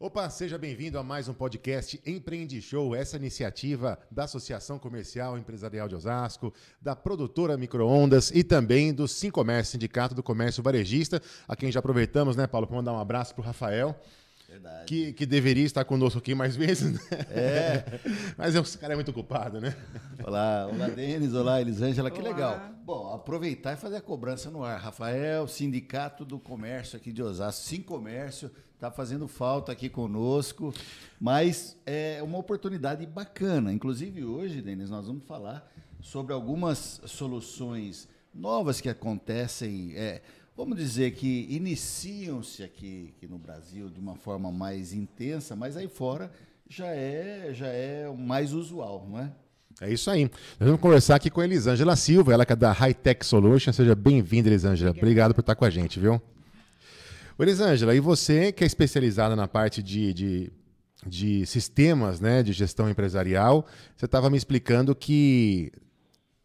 Opa, seja bem-vindo a mais um podcast Empreende Show, essa iniciativa da Associação Comercial e Empresarial de Osasco, da produtora Microondas e também do Sincomércio, Sindicato do Comércio Varejista, a quem já aproveitamos, né, Paulo, para mandar um abraço para o Rafael. Verdade. Que deveria estar conosco aqui mais vezes, né? Mas esse cara é muito ocupado, né? Olá, Denis, olá, Elisângela, que legal. Bom, aproveitar e fazer a cobrança no ar. Rafael, Sindicato do Comércio aqui de Osasco, Sincomércio, está fazendo falta aqui conosco, mas é uma oportunidade bacana. Inclusive hoje, Denis, nós vamos falar sobre algumas soluções novas que acontecem, vamos dizer que iniciam-se aqui no Brasil de uma forma mais intensa, mas aí fora já é o mais usual, não é? É isso aí. Nós vamos conversar aqui com a Elisângela Silva, ela que é da Hightech Solutions. Seja bem-vinda, Elisângela. Obrigado por estar com a gente, viu? Ô, Elisângela, e você que é especializada na parte de sistemas, né, de gestão empresarial, você estava me explicando que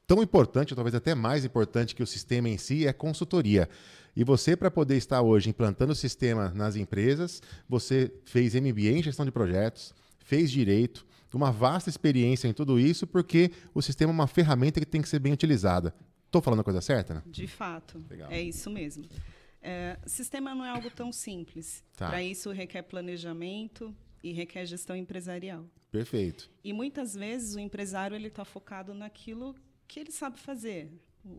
tão importante, ou talvez até mais importante que o sistema em si, é a consultoria. E você, para poder estar hoje implantando o sistema nas empresas, você fez MBA em gestão de projetos, fez direito, uma vasta experiência em tudo isso, porque o sistema é uma ferramenta que tem que ser bem utilizada. Estou falando a coisa certa, né? De fato, Legal. É isso mesmo. Sistema não é algo tão simples. Tá. Para isso requer planejamento e requer gestão empresarial. Perfeito. E muitas vezes o empresário ele está focado naquilo que ele sabe fazer,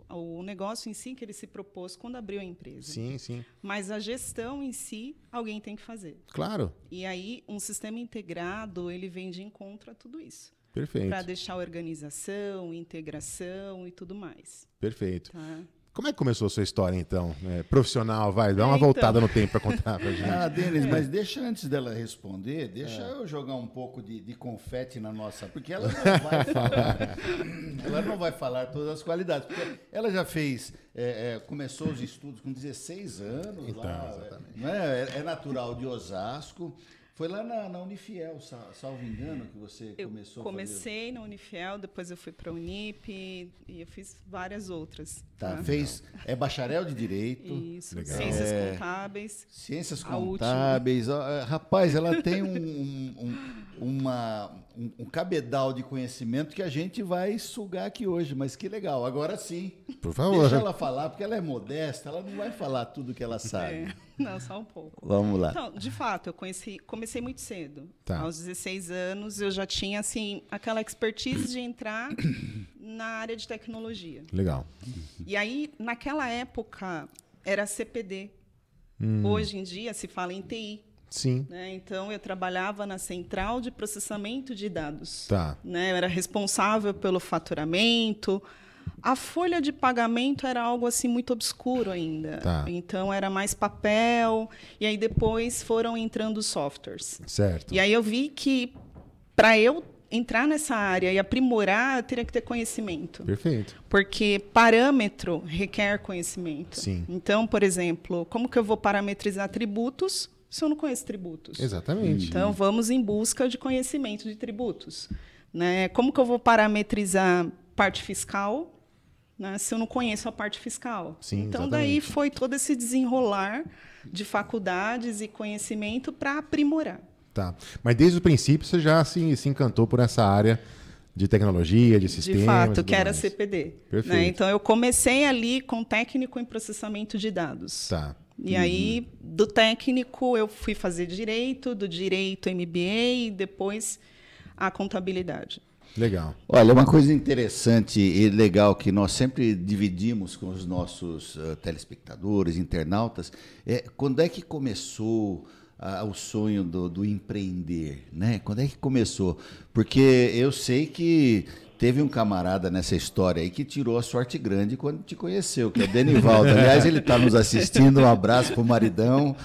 o negócio em si que ele se propôs quando abriu a empresa. Sim, sim. Mas a gestão em si, alguém tem que fazer. Claro. E aí, um sistema integrado, ele vem de encontro a tudo isso. Perfeito. Para deixar organização, integração e tudo mais. Perfeito. Tá? Como é que começou a sua história, então? Profissional, vai, dá uma voltada no tempo para contar pra gente. Denis, mas deixa antes dela responder, deixa eu jogar um pouco de confete na nossa... Porque ela não vai falar, ela não vai falar todas as qualidades, porque ela já fez, começou os estudos com 16 anos, então, lá, exatamente. Não é natural de Osasco. Foi lá na Unifiel, salvo engano, que você começou a fazer? Comecei na Unifiel, depois eu fui para a Unip e eu fiz várias outras. Tá, fez bacharel de Direito. Isso, Legal. Ciências Contábeis. Ciências A Contábeis. Rapaz, ela tem um cabedal de conhecimento que a gente vai sugar aqui hoje, mas que legal. Agora sim. Por favor. Deixa ela falar, porque ela é modesta, ela não vai falar tudo que ela sabe. Não, só um pouco. Vamos lá. Então, de fato, eu comecei muito cedo. Tá. Aos 16 anos, eu já tinha assim, aquela expertise de entrar na área de tecnologia. Legal. E aí, naquela época, era CPD. Hoje em dia, se fala em TI. Sim. Né? Então, eu trabalhava na central de processamento de dados. Tá. Né? Eu era responsável pelo faturamento. A folha de pagamento era algo assim muito obscuro ainda. Tá. Então, era mais papel. E aí, depois, foram entrando os softwares. Certo. E aí, eu vi que, para eu entrar nessa área e aprimorar, eu teria que ter conhecimento. Perfeito. Porque parâmetro requer conhecimento. Sim. Então, por exemplo, como que eu vou parametrizar tributos se eu não conheço tributos? Exatamente. Então, vamos em busca de conhecimento de tributos. Né? Como que eu vou parametrizar parte fiscal, né, se eu não conheço a parte fiscal? Sim, então, exatamente. daí foi todo esse desenrolar de faculdades e conhecimento para aprimorar. Tá. Mas desde o princípio você já se encantou por essa área de tecnologia, de sistemas. De fato, e tudo que era mais. CPD. Perfeito. Né? Então, eu comecei ali com técnico em processamento de dados. Tá. E aí, do técnico, eu fui fazer direito, do direito MBA e depois a contabilidade. Legal. Olha, uma coisa interessante e legal que nós sempre dividimos com os nossos telespectadores, internautas, quando é que começou o sonho do empreender, né? Quando é que começou? Porque eu sei que teve um camarada nessa história aí que tirou a sorte grande quando te conheceu, que é o Denivaldo. Aliás, ele está nos assistindo, um abraço para o maridão.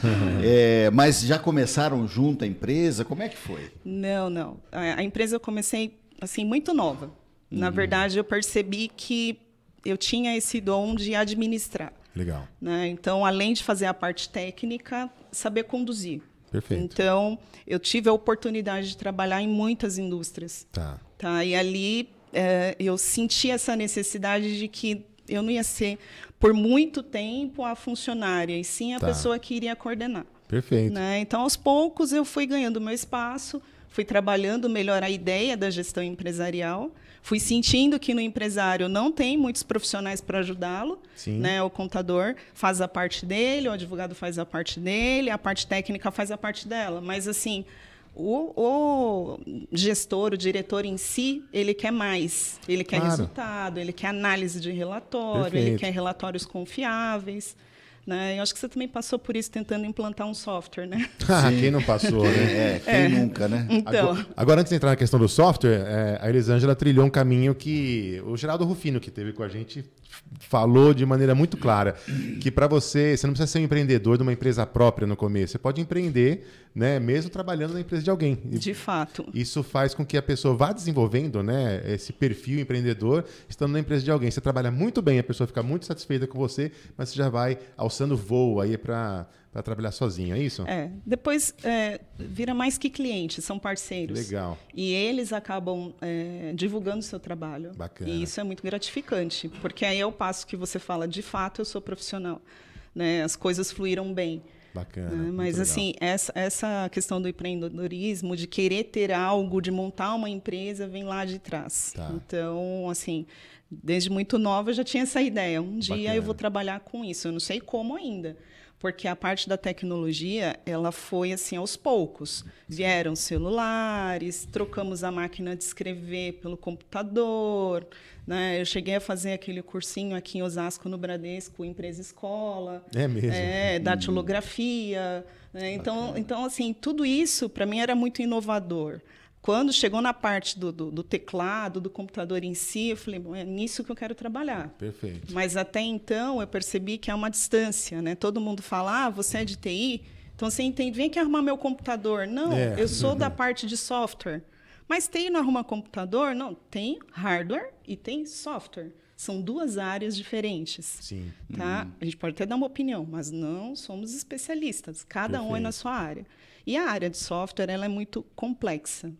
Mas já começaram junto a empresa? Como é que foi? Não. A empresa eu comecei assim muito nova. Na verdade, eu percebi que eu tinha esse dom de administrar. Legal. Né? Então, além de fazer a parte técnica, saber conduzir. Perfeito. Então, eu tive a oportunidade de trabalhar em muitas indústrias. Tá. E ali eu senti essa necessidade de que eu não ia ser, por muito tempo, a funcionária, e sim a pessoa que iria coordenar. Perfeito. Né? Então, aos poucos, eu fui ganhando meu espaço, fui trabalhando melhor a ideia da gestão empresarial, fui sentindo que no empresário não tem muitos profissionais para ajudá-lo. Né? O contador faz a parte dele, o advogado faz a parte dele, a parte técnica faz a parte dela. Mas, assim, o gestor, o diretor em si, ele quer mais. Ele quer resultado, ele quer análise de relatório, ele quer relatórios confiáveis. Né? Eu acho que você também passou por isso tentando implantar um software, né? Quem não passou, né? Quem nunca, né? Então. Agora, antes de entrar na questão do software, a Elisângela trilhou um caminho que o Geraldo Rufino, que esteve com a gente, falou de maneira muito clara, que para você não precisa ser um empreendedor de uma empresa própria no começo, você pode empreender, né, mesmo trabalhando na empresa de alguém. De fato. Isso faz com que a pessoa vá desenvolvendo, né, esse perfil empreendedor estando na empresa de alguém. Você trabalha muito bem, a pessoa fica muito satisfeita com você, mas você já vai alçando voo aí para trabalhar sozinho, é isso? Depois vira mais que cliente, são parceiros. Legal. E eles acabam divulgando o seu trabalho. Bacana. E isso é muito gratificante, porque aí é o passo que você fala, de fato, eu sou profissional. Né? As coisas fluíram bem. Bacana. Mas, assim, essa questão do empreendedorismo, de querer ter algo, de montar uma empresa, vem lá de trás. Tá. Então, assim, desde muito nova eu já tinha essa ideia. Um dia Bacana. eu vou trabalhar com isso. Eu não sei como ainda. Porque a parte da tecnologia, ela foi assim aos poucos. Vieram celulares, trocamos a máquina de escrever pelo computador. Né? Eu cheguei a fazer aquele cursinho aqui em Osasco, no Bradesco, Empresa Escola. É mesmo? Datilografia. Né? Então, assim, tudo isso, para mim, era muito inovador. Quando chegou na parte do teclado, do computador em si, eu falei, bom, é nisso que eu quero trabalhar. Perfeito. Mas até então eu percebi que é uma distância, né? Todo mundo fala, você é de TI, então você entende, vem aqui arrumar meu computador. Não, eu sou da parte de software. Mas TI não arruma computador? Não, tem hardware e tem software. São duas áreas diferentes. Sim. Tá? A gente pode até dar uma opinião, mas não somos especialistas. Cada um é na sua área. E a área de software ela é muito complexa.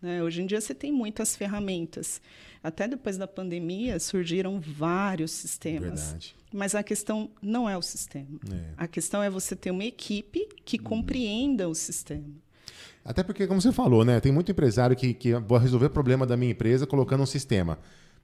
Né? Hoje em dia você tem muitas ferramentas. Até depois da pandemia surgiram vários sistemas. Verdade. Mas a questão não é o sistema. A questão é você ter uma equipe que compreenda o sistema. Até porque, como você falou, né, tem muito empresário que vai resolver o problema da minha empresa colocando um sistema.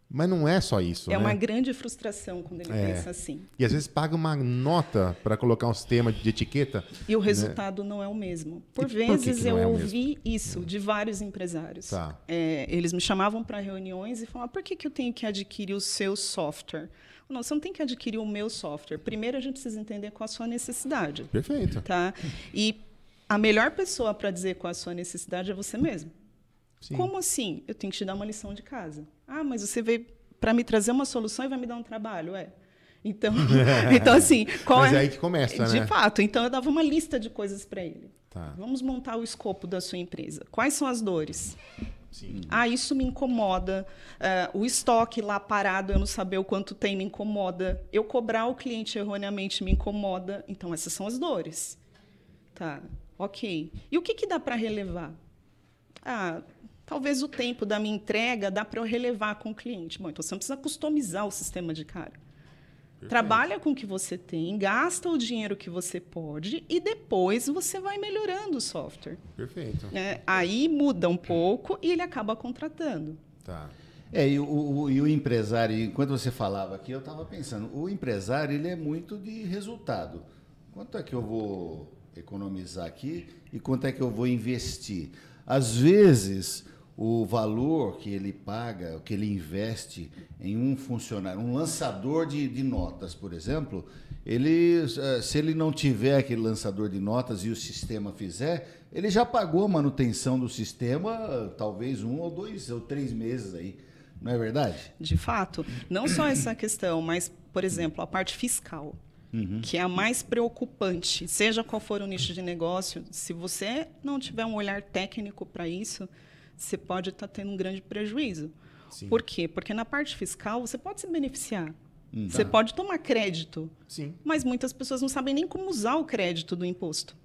Mas não é só isso, É né? uma grande frustração quando ele pensa assim. E às vezes paga uma nota para colocar um sistema de etiqueta. E o resultado não é o mesmo. Por vezes eu ouvi isso de vários empresários. Tá. Eles me chamavam para reuniões e falavam, por que eu tenho que adquirir o seu software? Não, você não tem que adquirir o meu software. Primeiro a gente precisa entender qual a sua necessidade. Perfeito. Tá? E a melhor pessoa para dizer qual a sua necessidade é você mesmo. Sim. Como assim? Eu tenho que te dar uma lição de casa. Ah, mas você veio para me trazer uma solução e vai me dar um trabalho, Então, assim, Mas é aí que começa, né? De fato. Então, eu dava uma lista de coisas para ele. Tá. Vamos montar o escopo da sua empresa. Quais são as dores? Sim. Ah, isso me incomoda. O estoque lá parado, eu não saber o quanto tem, me incomoda. Eu cobrar o cliente erroneamente me incomoda. Então, essas são as dores. Tá, ok. E o que dá para relevar? Talvez o tempo da minha entrega dá para eu relevar com o cliente. Bom, então você não precisa customizar o sistema de cara. Perfeito. Trabalha com o que você tem, gasta o dinheiro que você pode e depois você vai melhorando o software. Perfeito. Aí muda um pouco e ele acaba contratando. Tá. E o empresário, enquanto você falava aqui, eu estava pensando, o empresário ele é muito de resultado. Quanto é que eu vou economizar aqui e quanto é que eu vou investir? Às vezes, o valor que ele paga, que ele investe em um funcionário, um lançador de notas, por exemplo, se ele não tiver aquele lançador de notas e o sistema fizer, ele já pagou a manutenção do sistema, talvez 1 ou 2 ou 3 meses aí. Não é verdade? De fato. Não só essa questão, mas, por exemplo, a parte fiscal. Que é a mais preocupante, seja qual for o nicho de negócio, se você não tiver um olhar técnico para isso, você pode estar tendo um grande prejuízo. Sim. Por quê? Porque na parte fiscal você pode se beneficiar, você pode tomar crédito, Sim. mas muitas pessoas não sabem nem como usar o crédito do imposto.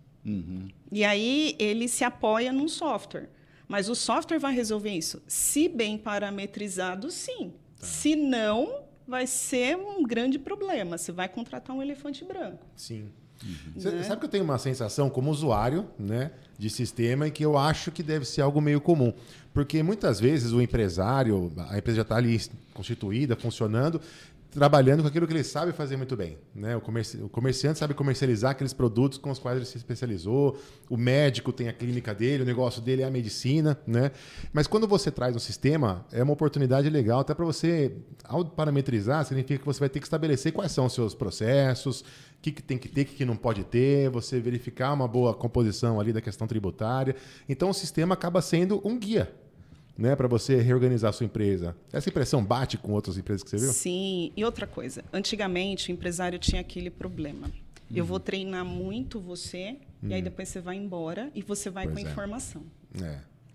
E aí ele se apoia num software, mas o software vai resolver isso. Se bem parametrizado, sim. Se não, vai ser um grande problema. Você vai contratar um elefante branco. Sim. Você sabe que eu tenho uma sensação como usuário, né, de sistema, e que eu acho que deve ser algo meio comum. Porque muitas vezes o empresário, a empresa já está ali constituída, funcionando, trabalhando com aquilo que ele sabe fazer muito bem, né? O comerciante sabe comercializar aqueles produtos com os quais ele se especializou, o médico tem a clínica dele, o negócio dele é a medicina, né? Mas quando você traz um sistema, é uma oportunidade legal até para você, ao parametrizar, significa que você vai ter que estabelecer quais são os seus processos, o que tem que ter, o que não pode ter, você verificar uma boa composição ali da questão tributária. Então o sistema acaba sendo um guia, né, para você reorganizar a sua empresa. Essa impressão bate com outras empresas que você viu? Sim. E outra coisa, antigamente o empresário tinha aquele problema. Eu vou treinar muito você, e aí depois você vai embora e você vai com a informação.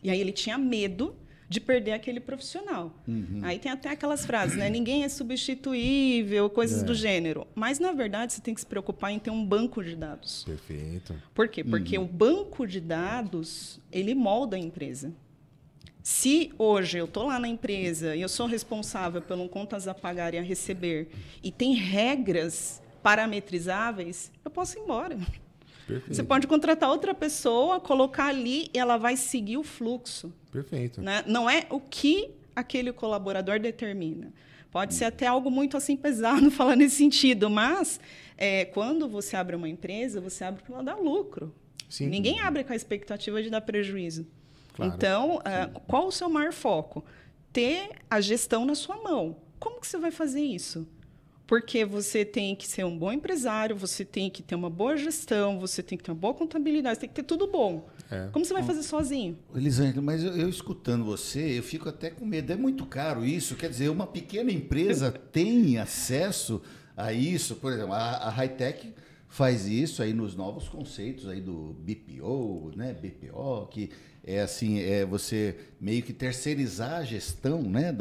E aí ele tinha medo de perder aquele profissional. Aí tem até aquelas frases, né? Ninguém é substituível, coisas do gênero. Mas, na verdade, você tem que se preocupar em ter um banco de dados. Perfeito. Por quê? Porque o banco de dados, ele molda a empresa. Se hoje eu estou lá na empresa e eu sou responsável pelas contas a pagar e a receber e tem regras parametrizáveis, eu posso ir embora. Perfeito. Você pode contratar outra pessoa, colocar ali e ela vai seguir o fluxo. Perfeito. Né? Não é o que aquele colaborador determina. Pode ser até algo muito assim pesado falar nesse sentido, mas quando você abre uma empresa, você abre para dar lucro. Sim. Ninguém abre com a expectativa de dar prejuízo. Claro. Então, qual o seu maior foco? Ter a gestão na sua mão. Como que você vai fazer isso? Porque você tem que ser um bom empresário, você tem que ter uma boa gestão, você tem que ter uma boa contabilidade, você tem que ter tudo bom. Como você vai fazer sozinho? Elisângela, mas eu escutando você, eu fico até com medo. É muito caro isso? Quer dizer, uma pequena empresa tem acesso a isso? Por exemplo, a Hightech faz isso aí nos novos conceitos aí do BPO, né? BPO, que é assim, você meio que terceirizar a gestão, né?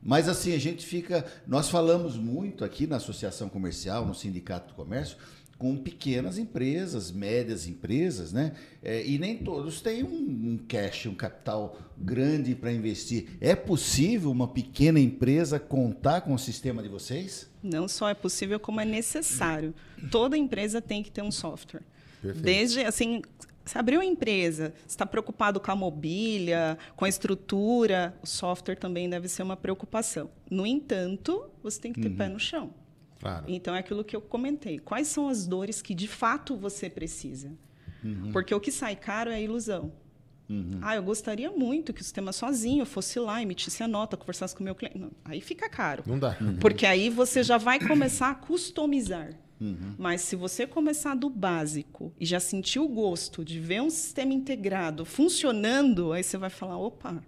Mas assim, a gente fica... Nós falamos muito aqui na Associação Comercial, no Sindicato do Comércio, com pequenas empresas, médias empresas, né? E nem todos têm um cash, um capital grande para investir. É possível uma pequena empresa contar com o sistema de vocês? Não só é possível, como é necessário. Toda empresa tem que ter um software. Perfeito. Desde, assim... Você abriu a empresa, você está preocupado com a mobília, com a estrutura, o software também deve ser uma preocupação. No entanto, você tem que ter pé no chão. Claro. Então, é aquilo que eu comentei. Quais são as dores que, de fato, você precisa? Porque o que sai caro é a ilusão. Eu gostaria muito que o sistema sozinho fosse lá, emitisse a nota, conversasse com o meu cliente. Não, aí fica caro. Não dá. Porque aí você já vai começar a customizar. Mas se você começar do básico e já sentir o gosto de ver um sistema integrado funcionando, aí você vai falar, opa,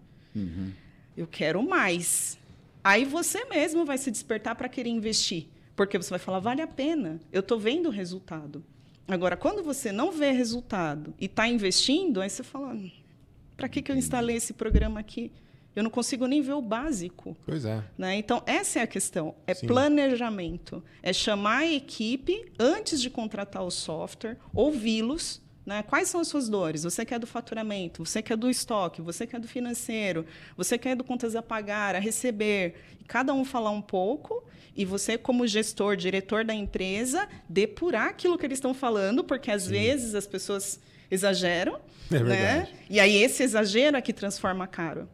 eu quero mais. Aí você mesmo vai se despertar para querer investir. Porque você vai falar, vale a pena, eu estou vendo o resultado. Agora, quando você não vê resultado e está investindo, aí você fala, para que eu instalei esse programa aqui? Eu não consigo nem ver o básico. Pois é. Né? Então, essa é a questão. É Sim. planejamento. É chamar a equipe antes de contratar o software, ouvi-los. Né? Quais são as suas dores? Você quer do faturamento, você quer do estoque, você quer do financeiro, você quer do contas a pagar, a receber. E cada um falar um pouco e você, como gestor, diretor da empresa, depurar aquilo que eles estão falando, porque às vezes as pessoas exageram. É verdade. Né? E aí esse exagero é que transforma caro.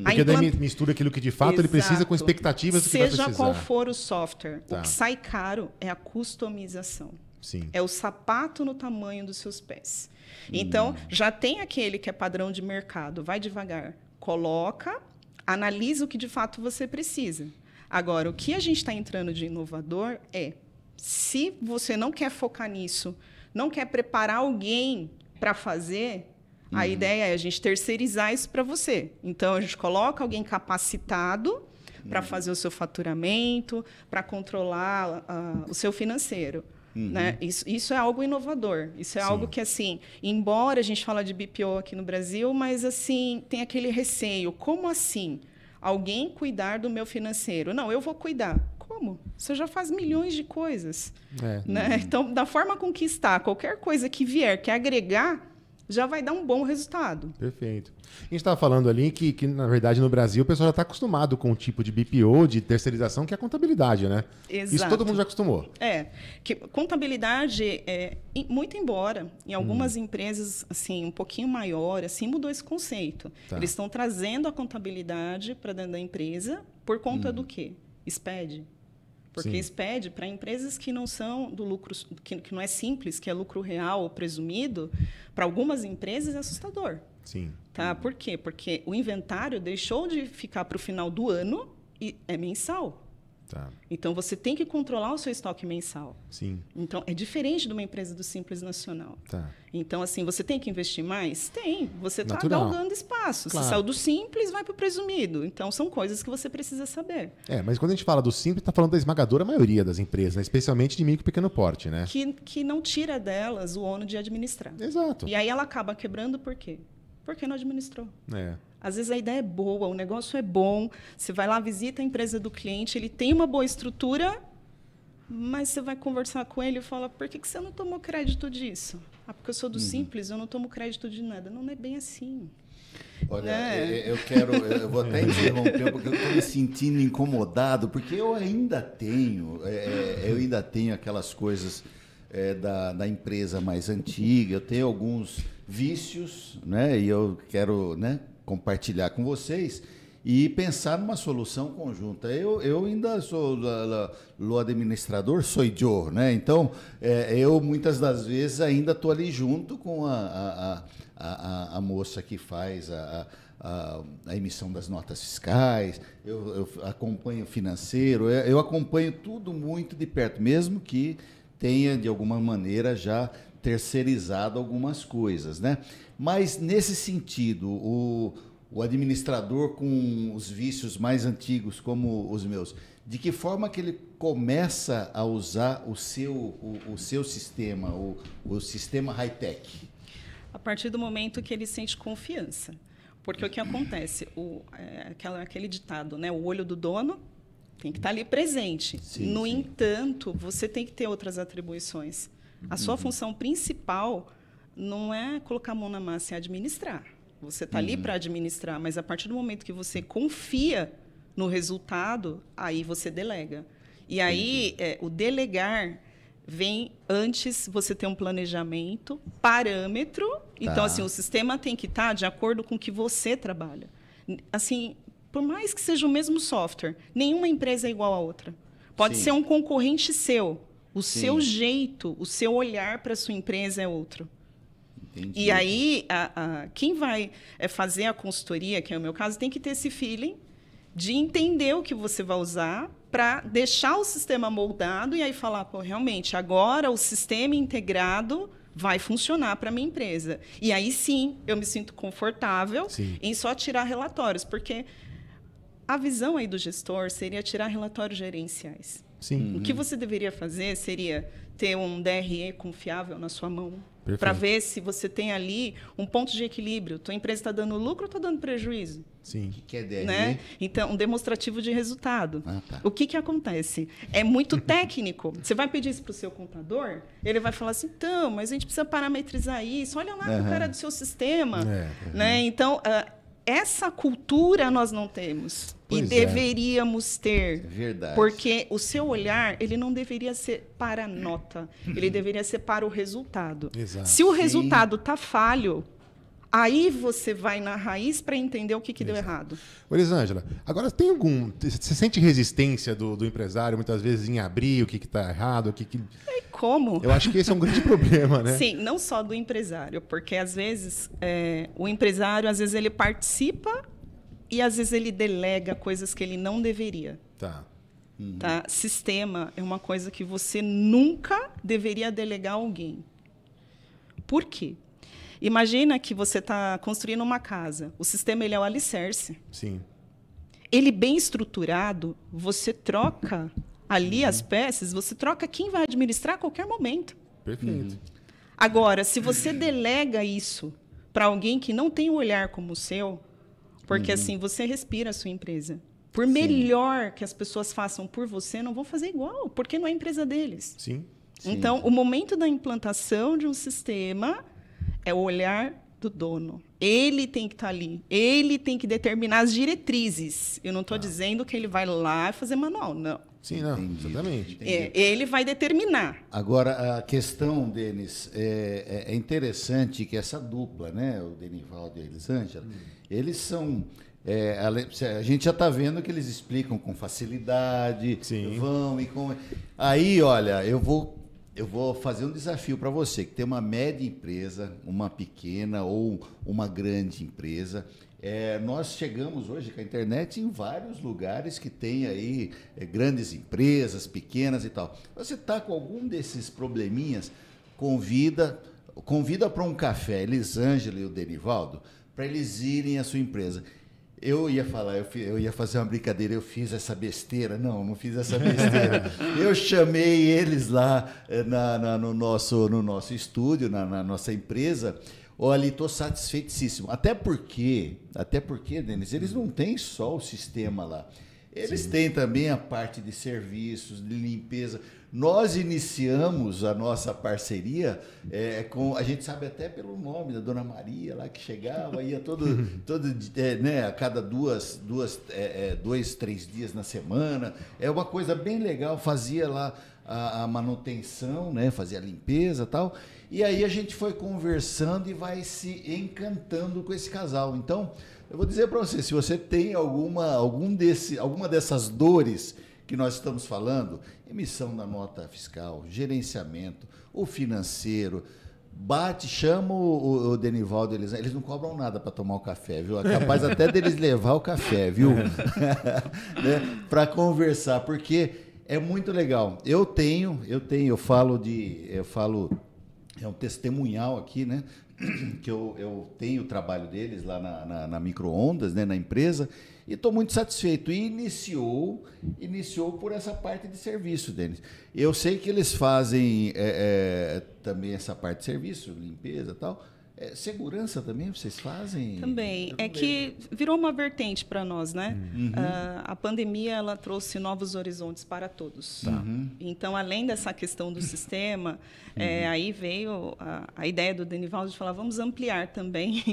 Porque daí mistura aquilo que de fato ele precisa com expectativas do que vai precisar. Seja qual for o software, Tá. o que sai caro é a customização. Sim. É o sapato no tamanho dos seus pés. Então, já tem aquele que é padrão de mercado. Vai devagar. Coloca, analisa o que de fato você precisa. Agora, o que a gente está entrando de inovador é, se você não quer focar nisso, não quer preparar alguém para fazer, a ideia é a gente terceirizar isso para você. Então, a gente coloca alguém capacitado para fazer o seu faturamento, para controlar o seu financeiro. Né? Isso é algo inovador. Isso é algo que, assim, embora a gente fale de BPO aqui no Brasil, mas assim tem aquele receio. Como assim? Alguém cuidar do meu financeiro? Não, eu vou cuidar. Como? Você já faz milhões de coisas. Né? Então, da forma com que está, qualquer coisa que vier, que agregar, já vai dar um bom resultado. Perfeito. A gente estava falando ali que, na verdade, no Brasil, o pessoal já está acostumado com o tipo de BPO, de terceirização, que é a contabilidade, né? Exato. Isso todo mundo já acostumou. Que contabilidade, muito embora, em algumas empresas, assim, um pouquinho maior, assim, mudou esse conceito. Tá. Eles estão trazendo a contabilidade para dentro da empresa por conta do quê? SPED. Porque Sim. SPED, para empresas que não são do lucro, que não é simples, que é lucro real ou presumido, para algumas empresas é assustador. Sim. Tá? Por quê? Porque o inventário deixou de ficar para o final do ano e é mensal. Tá. Então, você tem que controlar o seu estoque mensal. Sim. Então, é diferente de uma empresa do Simples Nacional. Tá. Então, assim, você tem que investir mais? Tem. Você está Natural. galgando espaço. Claro. Se saiu do Simples, vai para o presumido. Então, são coisas que você precisa saber. Mas quando a gente fala do simples, está falando da esmagadora maioria das empresas, né? Especialmente de micro e pequeno porte, né? Que não tira delas o ônus de administrar. Exato. E aí ela acaba quebrando por quê? Porque não administrou. Às vezes a ideia é boa, o negócio é bom, você vai lá, visita a empresa do cliente, ele tem uma boa estrutura, mas você vai conversar com ele e fala, por que você não tomou crédito disso? Ah, porque eu sou do Simples, eu não tomo crédito de nada. Não é bem assim. Olha, eu vou até interromper, porque eu estou me sentindo incomodado, porque eu ainda tenho aquelas coisas da empresa mais antiga, eu tenho alguns vícios, né? E eu quero, né, compartilhar com vocês e pensar numa solução conjunta. Eu ainda sou o administrador, sou eu, né? Então, eu muitas das vezes ainda estou ali junto com a moça que faz a emissão das notas fiscais, eu acompanho o financeiro, eu acompanho tudo muito de perto, mesmo que tenha, de alguma maneira, já terceirizado algumas coisas, né? Mas, nesse sentido, o administrador com os vícios mais antigos, como os meus, de que forma que ele começa a usar o seu sistema, o sistema high-tech? A partir do momento que ele sente confiança. Porque o que acontece? Aquele ditado, né? O olho do dono tem que estar ali presente. Sim, no sim. entanto, você tem que ter outras atribuições. A sua função principal não é colocar a mão na massa, é administrar. Você está ali para administrar, mas a partir do momento que você confia no resultado, aí você delega. E aí, o delegar vem antes você ter um planejamento, parâmetro. Então, assim, o sistema tem que estar de acordo com o que você trabalha. Assim, por mais que seja o mesmo software, nenhuma empresa é igual à outra. Pode Sim. ser um concorrente seu. O Sim. seu jeito, o seu olhar para a sua empresa é outro. Entendi. E aí, quem vai fazer a consultoria, que é o meu caso, tem que ter esse feeling de entender o que você vai usar para deixar o sistema moldado e aí falar, pô, realmente, agora o sistema integrado vai funcionar para a minha empresa. E aí, sim, eu me sinto confortável em só tirar relatórios, porque a visão aí do gestor seria tirar relatórios gerenciais. Sim. O que você deveria fazer seria ter um DRE confiável na sua mão, Perfeito. para ver se você tem ali um ponto de equilíbrio. Tua empresa está dando lucro ou está dando prejuízo? Sim. O que é DRE? Né? Então, um demonstrativo de resultado. Tá. O que acontece? É muito técnico. Você vai pedir isso para o seu contador, ele vai falar assim, então, mas a gente precisa parametrizar isso. Olha lá para o cara do seu sistema. Né? Então, essa cultura nós não temos. Pois e deveríamos ter. Verdade. Porque o seu olhar, ele não deveria ser para a nota. Ele deveria ser para o resultado. Exato. Se o resultado está falho, aí você vai na raiz para entender o que deu errado. Ô, Elisângela, agora tem você sente resistência do empresário, muitas vezes, em abrir o que está errado? E como? Eu acho que esse é um grande problema, né? Sim, não só do empresário, porque às vezes o empresário, às vezes ele participa e às vezes ele delega coisas que ele não deveria. Tá. Tá? Sistema é uma coisa que você nunca deveria delegar a alguém. Por quê? Imagina que você está construindo uma casa. O sistema ele é o alicerce. Sim. Ele bem estruturado, você troca ali as peças, você troca quem vai administrar a qualquer momento. Perfeito. Agora, se você delega isso para alguém que não tem um olhar como o seu, porque assim, você respira a sua empresa. Por melhor que as pessoas façam por você, não vão fazer igual, porque não é a empresa deles. Sim. Então, o momento da implantação de um sistema é o olhar do dono. Ele tem que estar ali. Ele tem que determinar as diretrizes. Eu não estou dizendo que ele vai lá fazer manual, não. Sim, não, exatamente. Ele vai determinar. Agora, a questão, Denis, é interessante que essa dupla, né, o Denivaldo e a Elisângela, eles são... a gente já está vendo que eles explicam com facilidade, vão e com... Aí, olha, eu vou fazer um desafio para você, que tem uma média empresa, uma pequena ou uma grande empresa. Nós chegamos hoje com a internet em vários lugares que tem aí grandes empresas, pequenas e tal. Você está com algum desses probleminhas, convida para um café, Elisângela e o Denivaldo, para eles irem à sua empresa. Eu ia fazer uma brincadeira, eu fiz essa besteira. Não fiz essa besteira. Eu chamei eles lá no nosso estúdio, na nossa empresa. Olha, estou satisfeitíssimo. Até porque, Denis, eles não têm só o sistema lá. Eles têm também a parte de serviços, de limpeza. Nós iniciamos a nossa parceria a gente sabe até pelo nome da Dona Maria lá que chegava, ia a cada 2, 3 dias na semana. É uma coisa bem legal, fazia lá a manutenção, né? Fazia a limpeza e tal. E aí a gente foi conversando e vai se encantando com esse casal. Então, eu vou dizer para você, se você tem alguma dessas dores que nós estamos falando, emissão da nota fiscal, gerenciamento, o financeiro, chama o Denivaldo, eles não cobram nada para tomar o café, viu? É capaz até deles levar o café, viu? Né? Para conversar, porque é muito legal. Eu falo, é um testemunhal aqui, né? Que eu tenho o trabalho deles lá na Micro-Ondas, né? Na empresa, e estou muito satisfeito. E iniciou por essa parte de serviço, Denis. Eu sei que eles fazem também essa parte de serviço, limpeza e tal. Segurança também vocês fazem? Também. Que virou uma vertente para nós, né? Uhum. A pandemia ela trouxe novos horizontes para todos. Uhum. Então, além dessa questão do sistema, aí veio a ideia do Denivaldo de falar, vamos ampliar também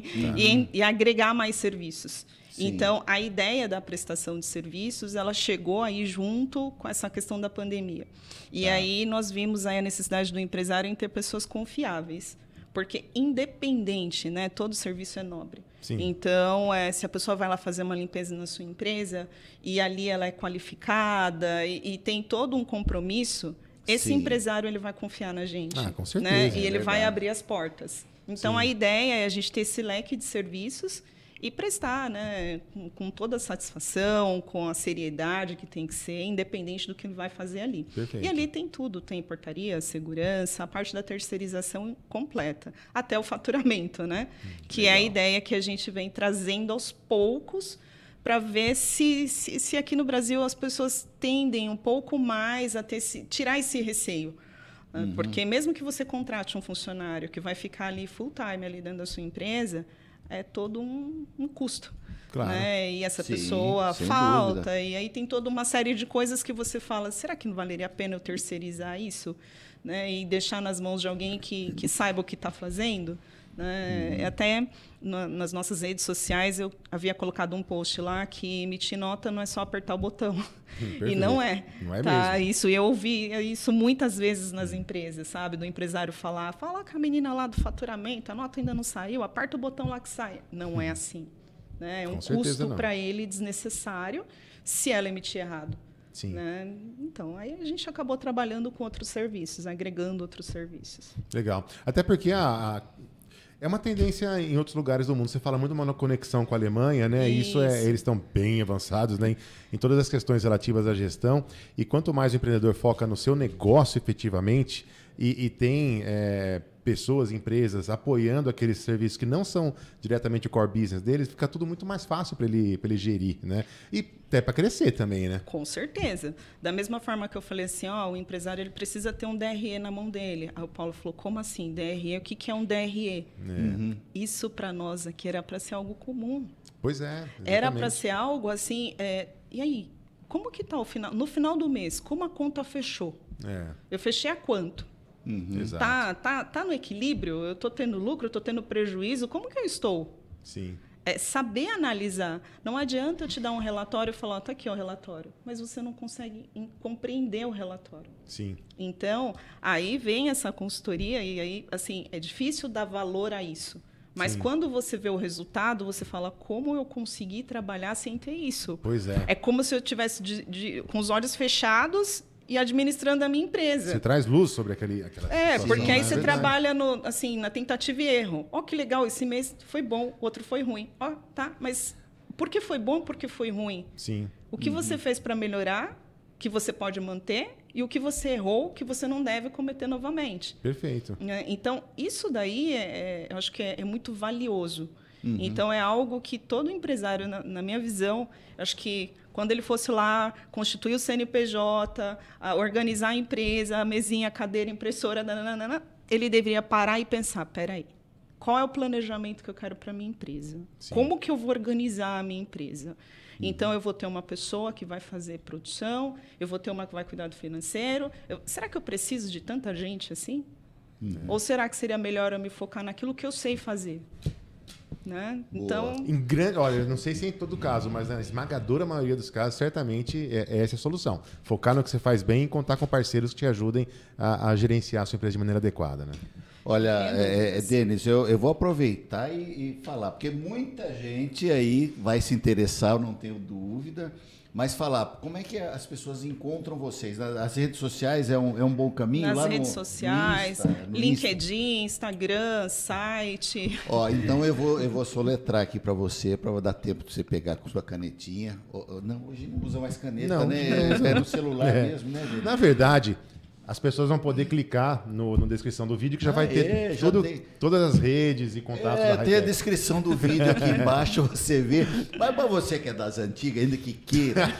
e agregar mais serviços. Sim. Então, a ideia da prestação de serviços, ela chegou aí junto com essa questão da pandemia. E aí nós vimos aí a necessidade do empresário em ter pessoas confiáveis. Porque independente, né, todo serviço é nobre. Sim. Então, se a pessoa vai lá fazer uma limpeza na sua empresa e ali ela é qualificada e tem todo um compromisso, esse empresário ele vai confiar na gente. Com certeza. Né? E ele vai abrir as portas. Então, a ideia é a gente ter esse leque de serviços e prestar, né, com toda a satisfação, com a seriedade que tem que ser, independente do que ele vai fazer ali. Perfeito. E ali tem tudo, tem portaria, segurança, a parte da terceirização completa, até o faturamento, né? Que legal. É a ideia que a gente vem trazendo aos poucos para ver se aqui no Brasil as pessoas tendem um pouco mais a tirar esse receio. Uhum. Porque mesmo que você contrate um funcionário que vai ficar ali full time ali dentro da sua empresa, é todo um custo. Claro. Né? E essa pessoa falta, dúvida. E aí tem toda uma série de coisas que você fala, será que não valeria a pena eu terceirizar isso? Né? E deixar nas mãos de alguém que saiba o que está fazendo? Né? Até nas nossas redes sociais eu havia colocado um post lá que emitir nota não é só apertar o botão. E não é. Não é tá? mesmo. Isso, eu ouvi isso muitas vezes nas empresas, sabe? Do empresário fala com a menina lá do faturamento, a nota ainda não saiu, aperta o botão lá que sai. Não é assim. Né? É um custo para ele desnecessário se ela emitir errado. Sim. Né? Então, aí a gente acabou trabalhando com outros serviços, agregando outros serviços. Legal. Até porque é uma tendência em outros lugares do mundo. Você fala muito de uma conexão com a Alemanha, né? Isso eles estão bem avançados, né? Em todas as questões relativas à gestão. E quanto mais o empreendedor foca no seu negócio efetivamente e tem pessoas, empresas apoiando aqueles serviços que não são diretamente o core business deles, fica tudo muito mais fácil para ele gerir, né? E até para crescer também, né? Com certeza. Da mesma forma que eu falei assim, o empresário ele precisa ter um DRE na mão dele. Aí o Paulo falou, como assim? DRE? O que é um DRE? Isso para nós aqui era para ser algo comum. Pois é. Exatamente. Era para ser algo assim, e aí? Como que está o final? No final do mês, como a conta fechou? Eu fechei a quanto? Exato. Tá no equilíbrio? Eu estou tendo lucro, eu estou tendo prejuízo? Como que eu estou? Sim. É saber analisar. Não adianta eu te dar um relatório e falar, tá aqui o relatório, mas você não consegue compreender o relatório. Sim. Então, aí vem essa consultoria e aí, assim, é difícil dar valor a isso. Mas Sim. quando você vê o resultado, você fala, como eu consegui trabalhar sem ter isso? Pois é. É como se eu tivesse com os olhos fechados e administrando a minha empresa. Você traz luz sobre aquela situação, porque aí né? você É verdade. trabalha na tentativa e erro. Ó, que legal, esse mês foi bom, o outro foi ruim. Ó, tá, mas por que foi bom, por que foi ruim? Sim. O que você fez para melhorar, que você pode manter, e o que você errou, que você não deve cometer novamente. Perfeito. Então, isso daí, eu acho que é muito valioso. Então, é algo que todo empresário, na minha visão, acho que quando ele fosse lá, constituir o CNPJ, organizar a empresa, a mesinha, a cadeira, a impressora, ele deveria parar e pensar, peraí, qual é o planejamento que eu quero para a minha empresa? Sim. Como que eu vou organizar a minha empresa? Então, eu vou ter uma pessoa que vai fazer produção, eu vou ter uma que vai cuidar do financeiro. Será que eu preciso de tanta gente assim? Ou será que seria melhor eu me focar naquilo que eu sei fazer? Né? Então, Olha, eu não sei se é em todo caso, mas na esmagadora maioria dos casos, certamente essa é a solução. Focar no que você faz bem e contar com parceiros que te ajudem a gerenciar a sua empresa de maneira adequada, né? Olha, Denis, eu vou aproveitar e falar, porque muita gente aí vai se interessar, eu não tenho dúvida, mas falar, como é que as pessoas encontram vocês? As redes sociais é um bom caminho? nas lá redes sociais, no LinkedIn, Instagram, site. Ó, então eu vou soletrar aqui para você, para dar tempo de você pegar com sua canetinha. Não, hoje não usa mais caneta, Não. né? É no celular mesmo, né, Denis? Na verdade, as pessoas vão poder clicar na descrição do vídeo que já vai ter todas as redes e contatos da Tem a Hightech. descrição do vídeo aqui embaixo, você vê. Mas para você que é das antigas, ainda que queira,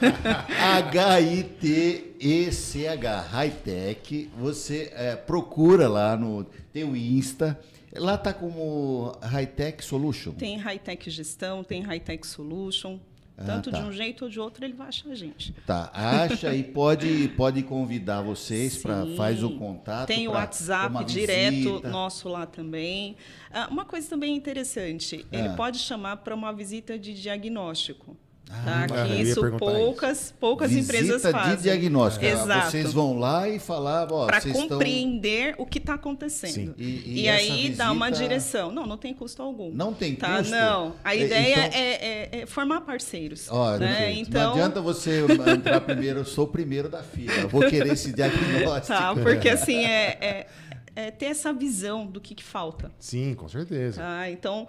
HITECH, Hightech, você procura lá tem o Insta, lá tá como Hightech Solution. Tem Hightech Gestão, tem Hightech Solution. Tanto de um jeito ou de outro, ele vai achar a gente. Tá, acha e pode convidar vocês para faz o contato. Tem o pra WhatsApp uma direto visita. nosso lá também. Uma coisa também interessante, ele pode chamar para uma visita de diagnóstico. Tá? eu Que ia isso perguntar poucas empresas Visita fazem. de diagnóstico. Exato. Vocês vão lá e falar, para vocês compreender o que está acontecendo. Sim. E essa aí dá uma visita- direção. Não tem custo algum. Não tem Tá? custo? Não. A ideia Então- é formar parceiros. Ó, né? perfeito. Então, Não adianta você entrar primeiro, eu sou o primeiro da fila, eu vou querer esse diagnóstico. tá, porque assim é ter essa visão do que falta. Sim, com certeza. Tá? Então,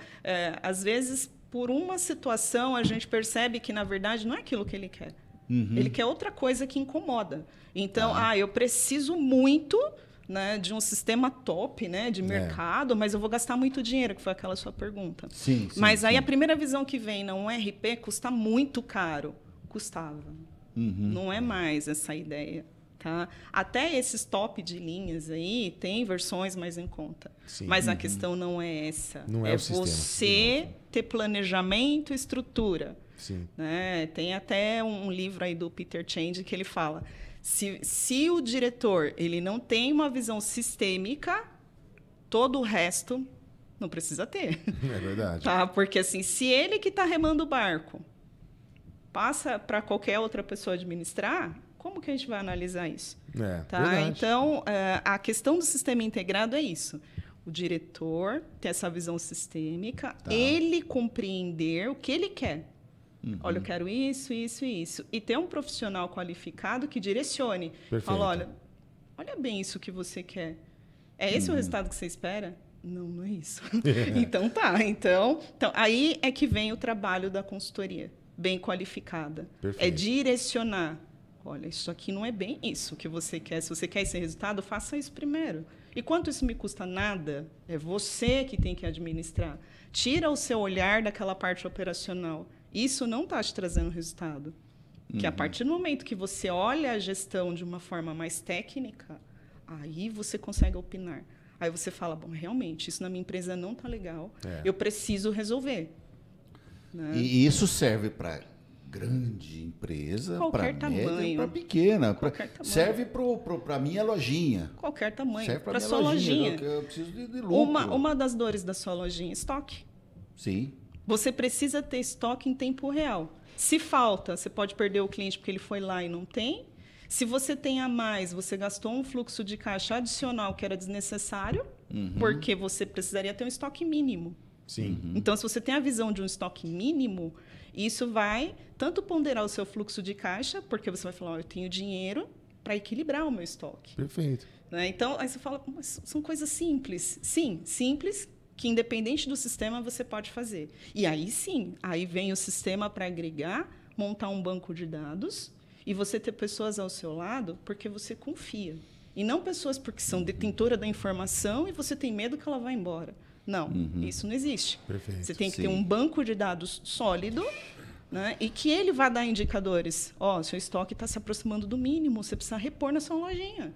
às vezes, por uma situação, a gente percebe que, na verdade, não é aquilo que ele quer. Ele quer outra coisa que incomoda. Então, eu preciso muito, né, de um sistema top, né, de mercado, mas eu vou gastar muito dinheiro, que foi aquela sua pergunta. Sim, Mas aí sim. a primeira visão que vem, não, um RP custa muito caro. Custava. Não é mais essa ideia. Tá? Até esses top de linhas aí tem versões mais em conta. Sim. Mas a questão não é essa. Não é o sistema. Você ter planejamento e estrutura. Sim. Né? Tem até um livro aí do Peter Change que ele fala, se o diretor ele não tem uma visão sistêmica, todo o resto não precisa ter. É verdade. Tá? Porque assim, se ele que está remando o barco passa para qualquer outra pessoa administrar, como que a gente vai analisar isso? Tá? Verdade. Então, a questão do sistema integrado é isso. O diretor ter essa visão sistêmica, ele compreender o que ele quer. Olha, eu quero isso, isso e isso. E ter um profissional qualificado que direcione. Perfeito. Fala, olha bem isso que você quer. É esse o resultado que você espera? Não é isso. Então, tá. Então, aí é que vem o trabalho da consultoria, bem qualificada. Perfeito. É direcionar. Olha, isso aqui não é bem isso que você quer. Se você quer esse resultado, faça isso primeiro. E quanto isso me custa? Nada. É você que tem que administrar. Tira o seu olhar daquela parte operacional. Isso não está te trazendo resultado. Porque a partir do momento que você olha a gestão de uma forma mais técnica, aí você consegue opinar. Aí você fala, bom, realmente, isso na minha empresa não está legal. Eu preciso resolver. Né? E isso serve para grande empresa, Qualquer para média, tamanho. para pequena. Qualquer tamanho. Serve para a minha lojinha. Qualquer tamanho. Serve Para minha sua lojinha. Eu preciso de lucro. Uma das dores da sua lojinha é estoque. Sim. Você precisa ter estoque em tempo real. Se falta, você pode perder o cliente porque ele foi lá e não tem. Se você tem a mais, você gastou um fluxo de caixa adicional que era desnecessário, porque você precisaria ter um estoque mínimo. Sim. Então, se você tem a visão de um estoque mínimo, isso vai tanto ponderar o seu fluxo de caixa, porque você vai falar, eu tenho dinheiro para equilibrar o meu estoque. Perfeito. Né? Então, aí você fala, mas são coisas simples. Sim, simples, que independente do sistema você pode fazer. E aí sim, aí vem o sistema para agregar, montar um banco de dados e você ter pessoas ao seu lado porque você confia. E não pessoas porque são detentoras da informação e você tem medo que ela vá embora. Não, isso não existe. Perfeito. Você tem que ter um banco de dados sólido, né? E que ele vá dar indicadores. Seu estoque está se aproximando do mínimo, você precisa repor na sua lojinha.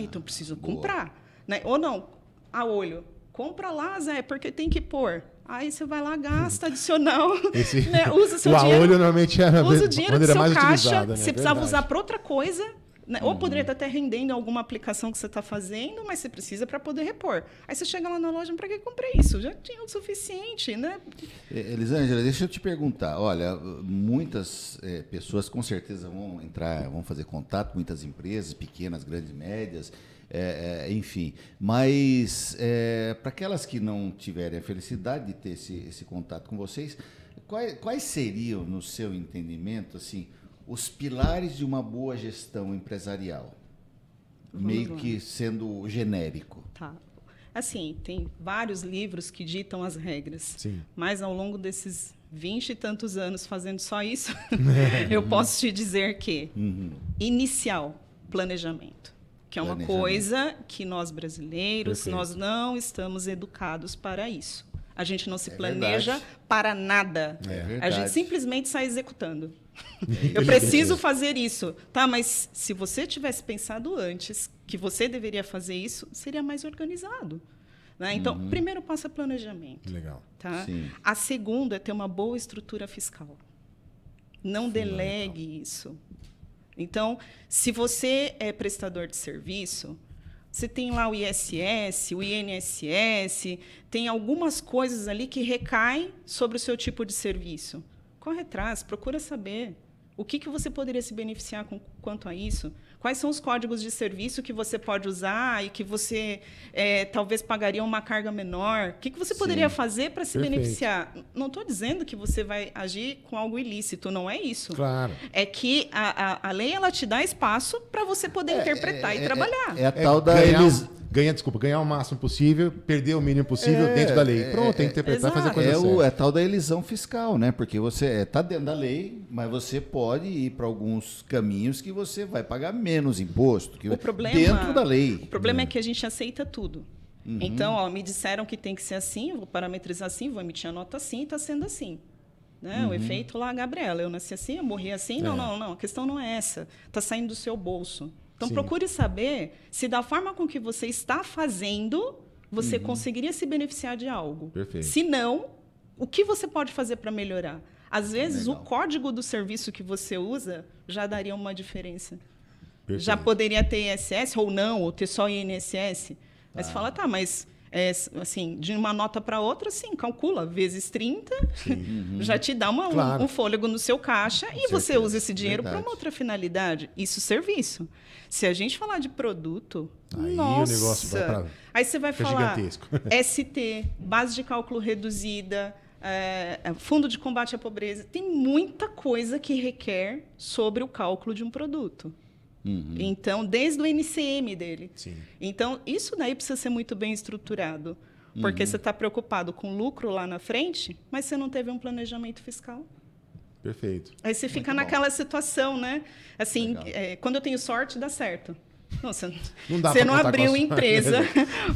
Então preciso comprar. Né? Ou não, a olho. Compra lá, Zé, porque tem que pôr. Aí você vai lá, gasta adicional, né? Usa seu dinheiro. O olho normalmente é usa o dinheiro do seu mais caixa. utilizada, né? Você precisava usar para outra coisa. Né? Ou poderia estar até rendendo alguma aplicação que você está fazendo, mas você precisa para poder repor. Aí você chega lá na loja, para que comprei isso? Já tinha o suficiente, né? Elisângela, deixa eu te perguntar. Olha, muitas pessoas com certeza vão fazer contato, muitas empresas, pequenas, grandes, médias, enfim. Mas para aquelas que não tiverem a felicidade de ter esse contato com vocês, quais seriam, no seu entendimento, assim, os pilares de uma boa gestão empresarial? Meio que sendo genérico. Tá. Assim, tem vários livros que ditam as regras. Sim. Mas ao longo desses 20 e tantos anos fazendo só isso, eu posso te dizer que inicial, planejamento. Que é uma coisa que nós brasileiros, nós não estamos educados para isso. A gente não se planeja para nada. A gente simplesmente sai executando. Eu preciso fazer isso. Tá, mas se você tivesse pensado antes que você deveria fazer isso, seria mais organizado. Né? Então, primeiro passo é planejamento. Legal. Tá? A segunda é ter uma boa estrutura fiscal. Não delegue isso. Então, se você é prestador de serviço, você tem lá o ISS, o INSS, tem algumas coisas ali que recaem sobre o seu tipo de serviço. Corre atrás, procura saber o que você poderia se beneficiar quanto a isso. Quais são os códigos de serviço que você pode usar e que você talvez pagaria uma carga menor? O que você poderia fazer para se beneficiar? Não estou dizendo que você vai agir com algo ilícito, não é isso. Claro. É que a lei ela te dá espaço para você poder interpretar e trabalhar. É a tal da... Ganhar o máximo possível, perder o mínimo possível dentro da lei. Pronto, tem que interpretar e fazer a coisa certa. É a tal da elisão fiscal, né? Porque você está dentro da lei, mas você pode ir para alguns caminhos que você vai pagar menos imposto. Dentro da lei. O problema é que a gente aceita tudo. Então, me disseram que tem que ser assim, eu vou parametrizar assim, vou emitir a nota assim, está sendo assim. Né? O efeito lá, Gabriela, eu nasci assim, eu morri assim. Não, a questão não é essa. Está saindo do seu bolso. Então, procure saber se da forma com que você está fazendo, você conseguiria se beneficiar de algo. Perfeito. Se não, o que você pode fazer para melhorar? Às vezes, o código do serviço que você usa já daria uma diferença. Perfeito. Já poderia ter ISS ou não, ou ter só INSS. Aí você fala, mas assim, de uma nota para outra, sim, calcula, vezes 30, já te dá um fôlego no seu caixa e você usa esse dinheiro para uma outra finalidade. Isso serviço. Se a gente falar de produto, nossa, o negócio vai aí você vai falar gigantesco. ST, base de cálculo reduzida, fundo de combate à pobreza. Tem muita coisa que requer sobre o cálculo de um produto. Então, desde o NCM dele. Sim. Então, isso daí precisa ser muito bem estruturado. Porque você está preocupado com lucro lá na frente, mas você não teve um planejamento fiscal. Perfeito. Aí você fica naquela situação, né? Assim, quando eu tenho sorte, dá certo. Não, você não abriu empresa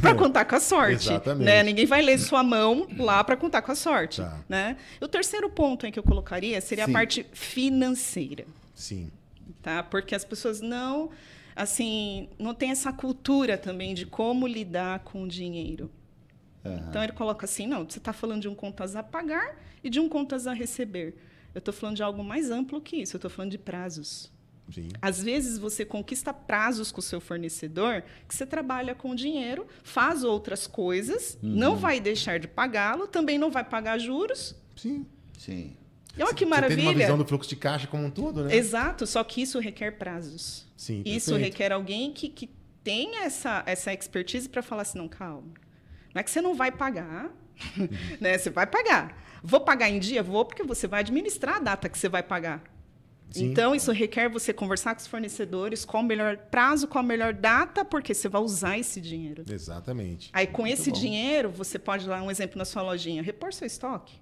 para contar com a sorte. Exatamente. Né? Ninguém vai ler sua mão lá para contar com a sorte. Né? O terceiro ponto em que eu colocaria seria a parte financeira. Sim. Tá? Porque as pessoas não têm essa cultura também de como lidar com o dinheiro. Então, ele coloca assim, não, você está falando de um contas a pagar e de um contas a receber. Eu estou falando de algo mais amplo que isso. Eu estou falando de prazos. Sim. Às vezes você conquista prazos com o seu fornecedor, que você trabalha com dinheiro, faz outras coisas, não vai deixar de pagá-lo, também não vai pagar juros. Sim. Sim. Olha que maravilha. Você tem uma visão do fluxo de caixa como um todo, né? Exato, só que isso requer prazos. Sim, isso perfeito. requer alguém que tenha essa expertise para falar assim, não, calma. Não é que você não vai pagar, né? Você vai pagar. Vou pagar em dia? Vou, porque você vai administrar a data que você vai pagar. Sim. Então, isso requer você conversar com os fornecedores, qual o melhor prazo, qual a melhor data, porque você vai usar esse dinheiro. Exatamente. Aí, com esse dinheiro, você pode dar um exemplo na sua lojinha, repor seu estoque.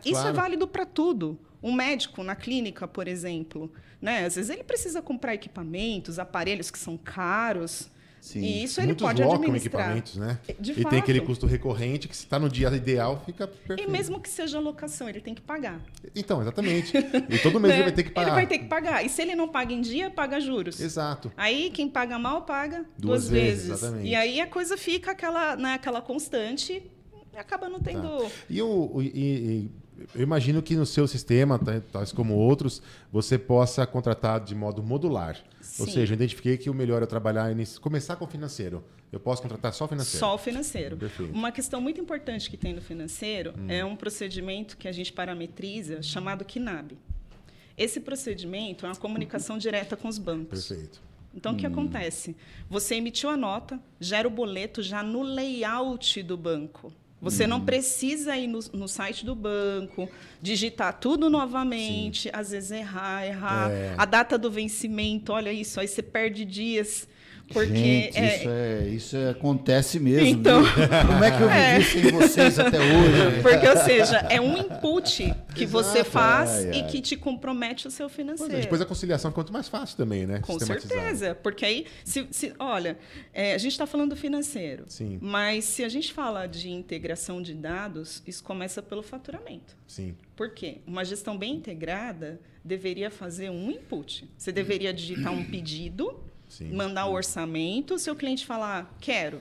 Isso Claro. é válido para tudo. Um médico na clínica, por exemplo, né? Às vezes ele precisa comprar equipamentos, aparelhos que são caros. Sim. E isso ele Muitos pode locam administrar. equipamentos, né? De e fato. tem aquele custo recorrente que, se está no dia ideal, fica perfeito. E mesmo que seja locação, ele tem que pagar. Então, exatamente. E todo mês ele vai ter que pagar. Ele vai ter que pagar. E se ele não paga em dia, paga juros. Exato. Aí quem paga mal, paga Duas duas vezes, vezes. exatamente. E aí a coisa fica aquela, né, aquela constante e acaba não tendo... E eu imagino que no seu sistema, tais como outros, você possa contratar de modo modular. Ou Sim. seja, eu identifiquei que o melhor é trabalhar começar com o financeiro. Eu posso contratar só o financeiro? Só o financeiro. Perfeito. Uma questão muito importante que tem no financeiro é um procedimento que a gente parametriza chamado KNAB. Esse procedimento é uma comunicação direta com os bancos. Perfeito. Então, o que acontece? Você emitiu a nota, gera o boleto já no layout do banco. Você não precisa ir no site do banco, digitar tudo novamente, às vezes errar. A data do vencimento, olha isso, aí você perde dias. Porque Gente, isso acontece mesmo. Então, viu? Como é que eu vivi sem vocês até hoje? porque, ou seja, é um input que você Exato. faz e que te compromete o seu financeiro. Depois a conciliação é quanto mais fácil também, né? Com Sistematizado. certeza, porque aí, olha, a gente está falando do financeiro, Sim. mas se a gente fala de integração de dados, isso começa pelo faturamento. Sim. Por quê? Uma gestão bem integrada deveria fazer um input. Você deveria digitar um pedido, Sim. mandar o orçamento, seu cliente falar, quero.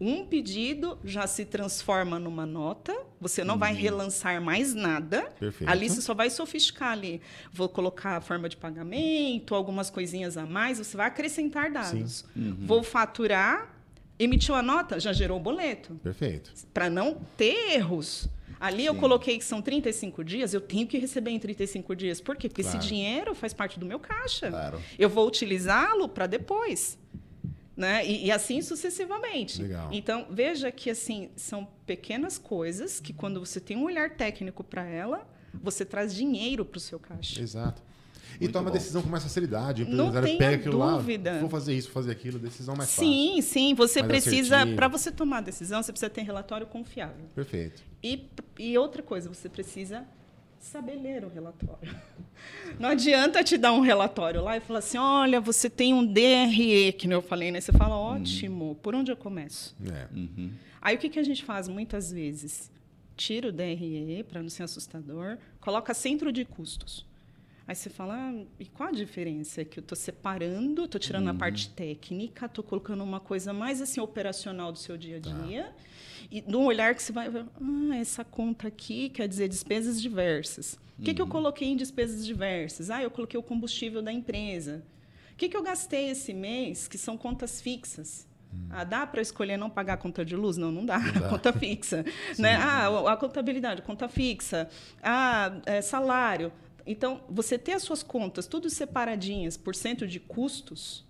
Um pedido já se transforma numa nota, você não vai relançar mais nada. Perfeito. Ali você só vai sofisticar ali. Vou colocar a forma de pagamento, algumas coisinhas a mais, você vai acrescentar dados. Vou faturar, emitiu a nota, já gerou o boleto. Perfeito. Para não ter erros. Ali eu coloquei que são 35 dias, eu tenho que receber em 35 dias. Por quê? Porque Claro. esse dinheiro faz parte do meu caixa. Claro. Eu vou utilizá-lo para depois. Né? E assim sucessivamente. Legal. Então, veja que assim, são pequenas coisas que, quando você tem um olhar técnico para ela, você traz dinheiro para o seu caixa. Exato. E Muito toma bom. decisão com mais facilidade. O Não empresário tenha pega aquilo dúvida. lá, vou fazer isso, vou fazer aquilo, decisão mais fácil. Sim, sim. Você Mais precisa, assertivo. para você tomar a decisão, você precisa ter relatório confiável. Perfeito. E outra coisa, você precisa saber ler o relatório. Não adianta te dar um relatório lá e falar assim, olha, você tem um DRE, que nem eu falei, né? Você fala, ótimo, por onde eu começo? É. Aí o que a gente faz muitas vezes? Tira o DRE, para não ser assustador, coloca centro de custos. Aí você fala, e qual a diferença? É que eu estou separando, estou tirando a parte técnica, estou colocando uma coisa mais assim operacional do seu dia a dia, e num olhar que você vai ver, essa conta aqui quer dizer despesas diversas. O que eu coloquei em despesas diversas? Eu coloquei o combustível da empresa. O que eu gastei esse mês, que são contas fixas? Dá para escolher não pagar a conta de luz? Não dá. Conta fixa. Né? A contabilidade, conta fixa. Salário. Então, você ter as suas contas tudo separadinhas por cento de custos,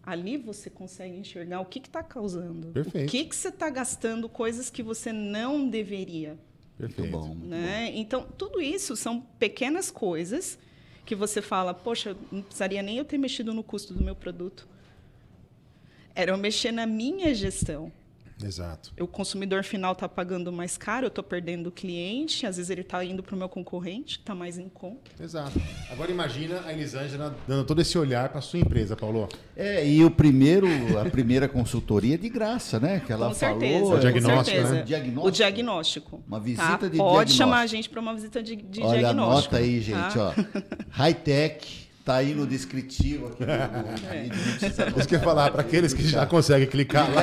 ali você consegue enxergar o que está causando. Perfeito. O que você está gastando, coisas que você não deveria. Perfeito. Muito bom. Muito Né? Então, tudo isso são pequenas coisas que você fala, poxa, não precisaria nem eu ter mexido no custo do meu produto. Era eu mexer na minha gestão. Exato. O consumidor final está pagando mais caro, eu estou perdendo o cliente, às vezes ele está indo para o meu concorrente, que está mais em conta. Exato. Agora imagina a Elisângela dando todo esse olhar para sua empresa, Paulo. E a primeira consultoria de graça, né? Que ela Com certeza. falou. O diagnóstico, com certeza. né? Diagnóstico? O diagnóstico. Uma visita tá? de Pode diagnóstico. chamar a gente para uma visita de Olha, diagnóstico. anota aí, gente, tá? ó. High-tech, tá aí no descritivo aqui do vídeo. Não precisa Isso que eu ia falar, para aqueles que já conseguem clicar lá.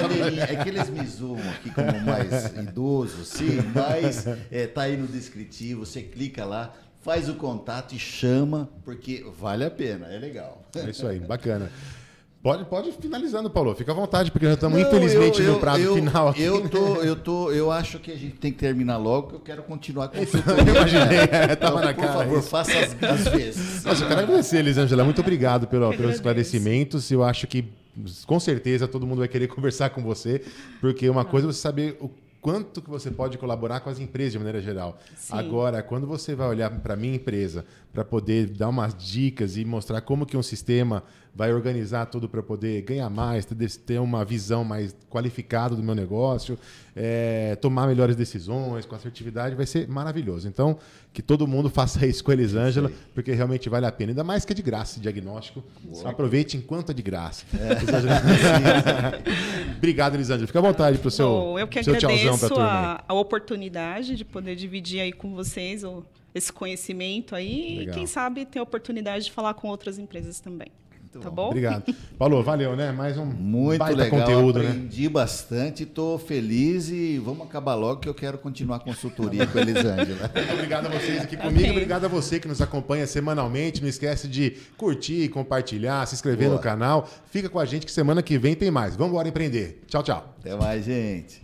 É que eles me zoam aqui como mais idoso, sim, mas tá aí no descritivo, você clica lá, faz o contato e chama, porque vale a pena, é legal. É isso aí, bacana. Pode ir finalizando, Paulo. Fica à vontade, porque já estamos, infelizmente, no prazo final aqui. Eu acho que a gente tem que terminar logo, porque eu quero continuar com isso. Eu imaginei, tava na por cara. Por favor, faça as vezes. Nossa, eu quero agradecer, Elisângela. Muito obrigado pelos esclarecimentos. Eu acho que, com certeza, todo mundo vai querer conversar com você, porque uma coisa é você saber o quanto que você pode colaborar com as empresas de maneira geral. Sim. Agora, quando você vai olhar para a minha empresa, para poder dar umas dicas e mostrar como que um sistema vai organizar tudo para poder ganhar mais, ter uma visão mais qualificada do meu negócio, tomar melhores decisões com assertividade, vai ser maravilhoso. Então, que todo mundo faça isso com a Elisângela, porque realmente vale a pena. Ainda mais que é de graça esse diagnóstico. Aproveite enquanto é de graça. Obrigado, Elisângela. Fica à vontade para o seu tchauzão. Eu que agradeço a oportunidade de poder dividir aí com vocês esse conhecimento aí. Legal. E quem sabe ter a oportunidade de falar com outras empresas também. Tá bom? Obrigado. Paulo, valeu, né? Mais um muito baita legal, conteúdo, aprendi bastante, estou feliz e vamos acabar logo que eu quero continuar a consultoria com a Elisângela. Muito obrigado a vocês aqui comigo, obrigado a você que nos acompanha semanalmente, não esquece de curtir, compartilhar, se inscrever no canal, fica com a gente que semana que vem tem mais. Vamos embora empreender. Tchau, tchau. Até mais, gente.